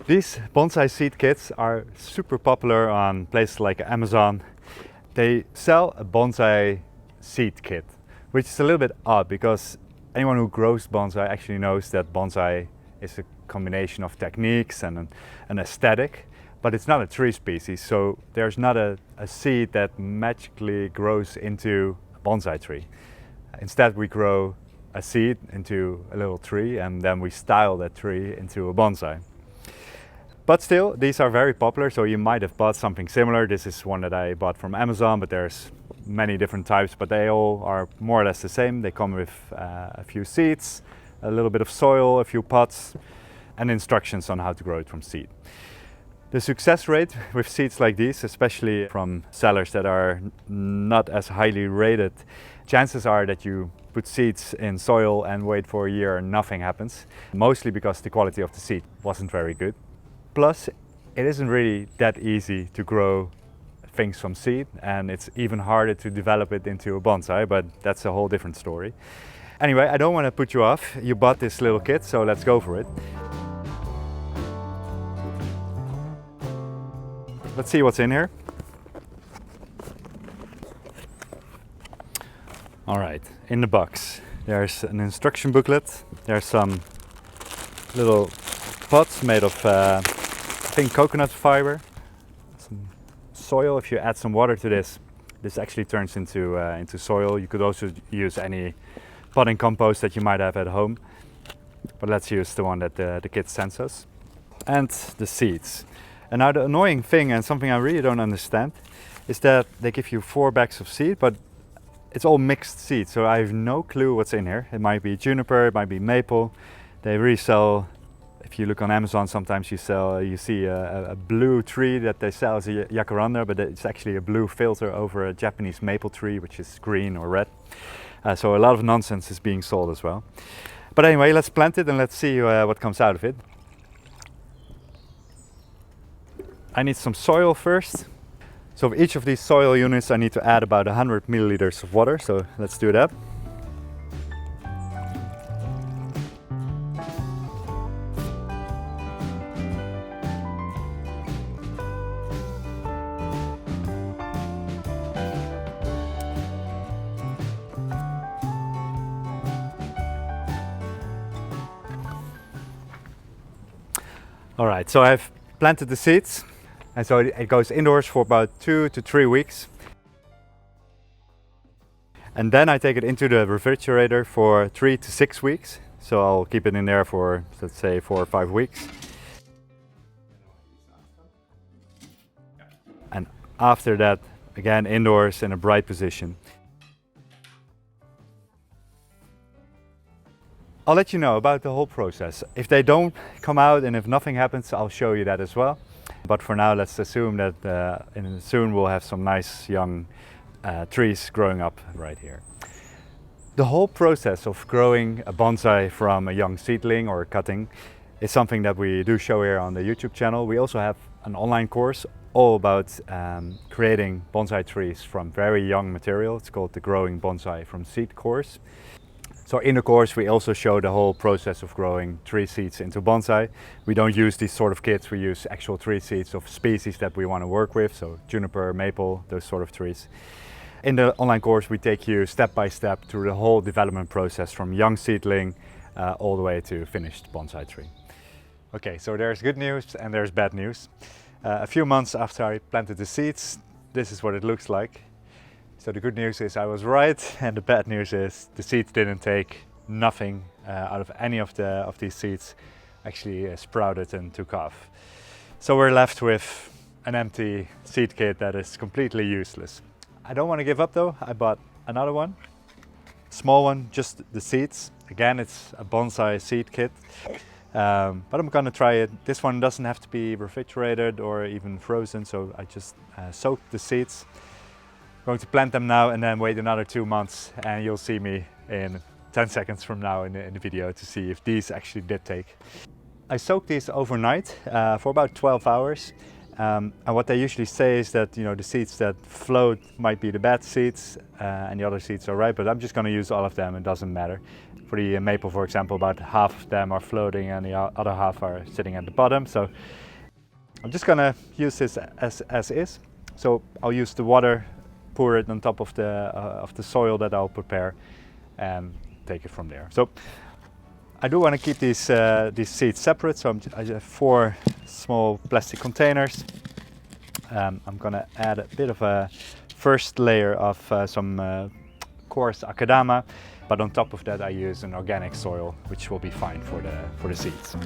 These bonsai seed kits are super popular on places like Amazon. They sell a bonsai seed kit, which is a little bit odd because anyone who grows bonsai actually knows that bonsai is a combination of techniques and an aesthetic, but it's not a tree species, so there's not a seed that magically grows into a bonsai tree. Instead, we grow a seed into a little tree and then we style that tree into a bonsai. But still, these are very popular, so you might have bought something similar. This is one that I bought from Amazon, but there's many different types, but they all are more or less the same. They come with a few seeds, a little bit of soil, a few pots, and instructions on how to grow it from seed. The success rate with seeds like these, especially from sellers that are not as highly rated, chances are that you put seeds in soil and wait for a year and nothing happens, mostly because the quality of the seed wasn't very good. Plus, it isn't really that easy to grow things from seed, and it's even harder to develop it into a bonsai, but that's a whole different story. Anyway, I don't want to put you off. You bought this little kit, so let's go for it. Let's see what's in here. All right, in the box, there's an instruction booklet. There's some little pots made of I think coconut fiber, some soil. If you add some water to this, this actually turns into soil. You could also use any potting compost that you might have at home, but let's use the one that the kit sends us. And the seeds. And now the annoying thing, and something I really don't understand, is that they give you 4 bags of seed, but it's all mixed seed, so I have no clue what's in here. It might be juniper, it might be maple. They really sell. If you look on Amazon, sometimes you see a blue tree that they sell as a jacaranda, but it's actually a blue filter over a Japanese maple tree, which is green or red. So a lot of nonsense is being sold as well. But anyway, let's plant it and let's see what comes out of it. I need some soil first. So for each of these soil units, I need to add about 100 milliliters of water. So let's do that. All right, so I've planted the seeds, and so it goes indoors for about 2 to 3 weeks. And then I take it into the refrigerator for 3 to 6 weeks. So I'll keep it in there for, let's say, 4 or 5 weeks. And after that, again, indoors in a bright position. I'll let you know about the whole process. If they don't come out and if nothing happens, I'll show you that as well. But for now, let's assume that soon we'll have some nice young trees growing up right here. The whole process of growing a bonsai from a young seedling or cutting is something that we do show here on the YouTube channel. We also have an online course all about creating bonsai trees from very young material. It's called the Growing Bonsai from Seed course. So in the course we also show the whole process of growing tree seeds into bonsai. We don't use these sort of kits, we use actual tree seeds of species that we want to work with, so juniper, maple, those sort of trees. In the online course we take you step by step through the whole development process from young seedling all the way to finished bonsai tree. Okay, so there's good news and there's bad news. A few months after I planted the seeds, this is what it looks like. So the good news is I was right, and the bad news is the seeds didn't take. Nothing out of any of these seeds actually sprouted and took off. So we're left with an empty seed kit that is completely useless. I don't want to give up though. I bought another one, small one, just the seeds. Again, it's a bonsai seed kit, but I'm gonna try it. This one doesn't have to be refrigerated or even frozen, so I just soaked the seeds. Going to plant them now and then wait another 2 months, and you'll see me in 10 seconds from now in the video to see if these actually did take. I soaked these overnight for about 12 hours, And what they usually say is that, you know, the seeds that float might be the bad seeds and the other seeds are right, but I'm just going to use all of them, it doesn't matter. For the maple, for example, about half of them are floating and the other half are sitting at the bottom. So I'm just going to use this as is. So I'll use the water, pour it on top of the soil that I'll prepare and take it from there. So I do want to keep these seeds separate, so I have 4 small plastic containers. I'm going to add a bit of a first layer of some coarse akadama, but on top of that I use an organic soil, which will be fine for the seeds.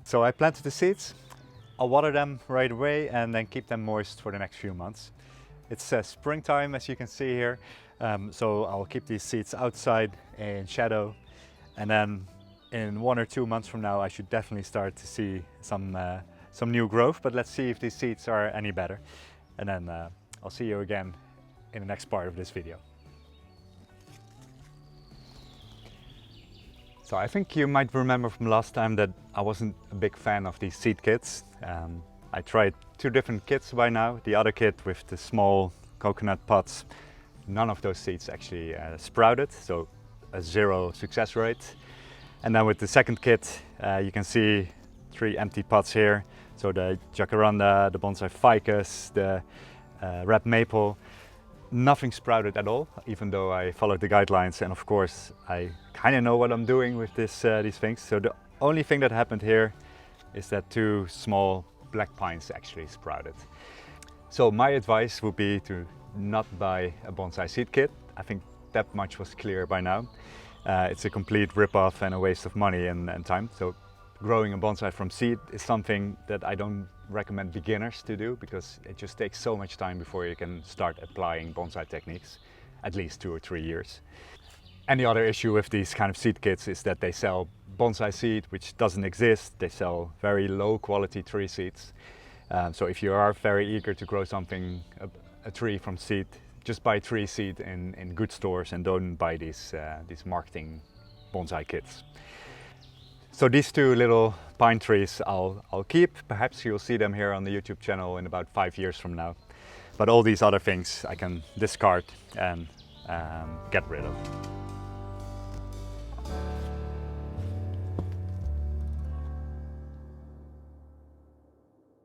So I planted the seeds. I'll water them right away and then keep them moist for the next few months. It's springtime, as you can see here, so I'll keep these seeds outside in shadow, and then in 1 or 2 months from now I should definitely start to see some new growth, but let's see if these seeds are any better. And then I'll see you again in the next part of this video. So I think you might remember from last time that I wasn't a big fan of these seed kits. I tried 2 different kits by now. The other kit with the small coconut pots, none of those seeds actually sprouted, so a 0 success rate. And then with the second kit, you can see 3 empty pots here. So the jacaranda, the bonsai ficus, the red maple, nothing sprouted at all, even though I followed the guidelines, and of course I kind of know what I'm doing with these things. So the only thing that happened here is that 2 small black pines actually sprouted. So my advice would be to not buy a bonsai seed kit. I think that much was clear by now. It's a complete rip-off and a waste of money and time. So growing a bonsai from seed is something that I don't recommend beginners to do, because it just takes so much time before you can start applying bonsai techniques, at least 2 or 3 years. And the other issue with these kind of seed kits is that they sell bonsai seed, which doesn't exist. They sell very low quality tree seeds. So if you are very eager to grow something, a tree from seed, just buy tree seed in good stores and don't buy these marketing bonsai kits. So these 2 little pine trees I'll keep. Perhaps you'll see them here on the YouTube channel in about 5 years from now. But all these other things I can discard and get rid of.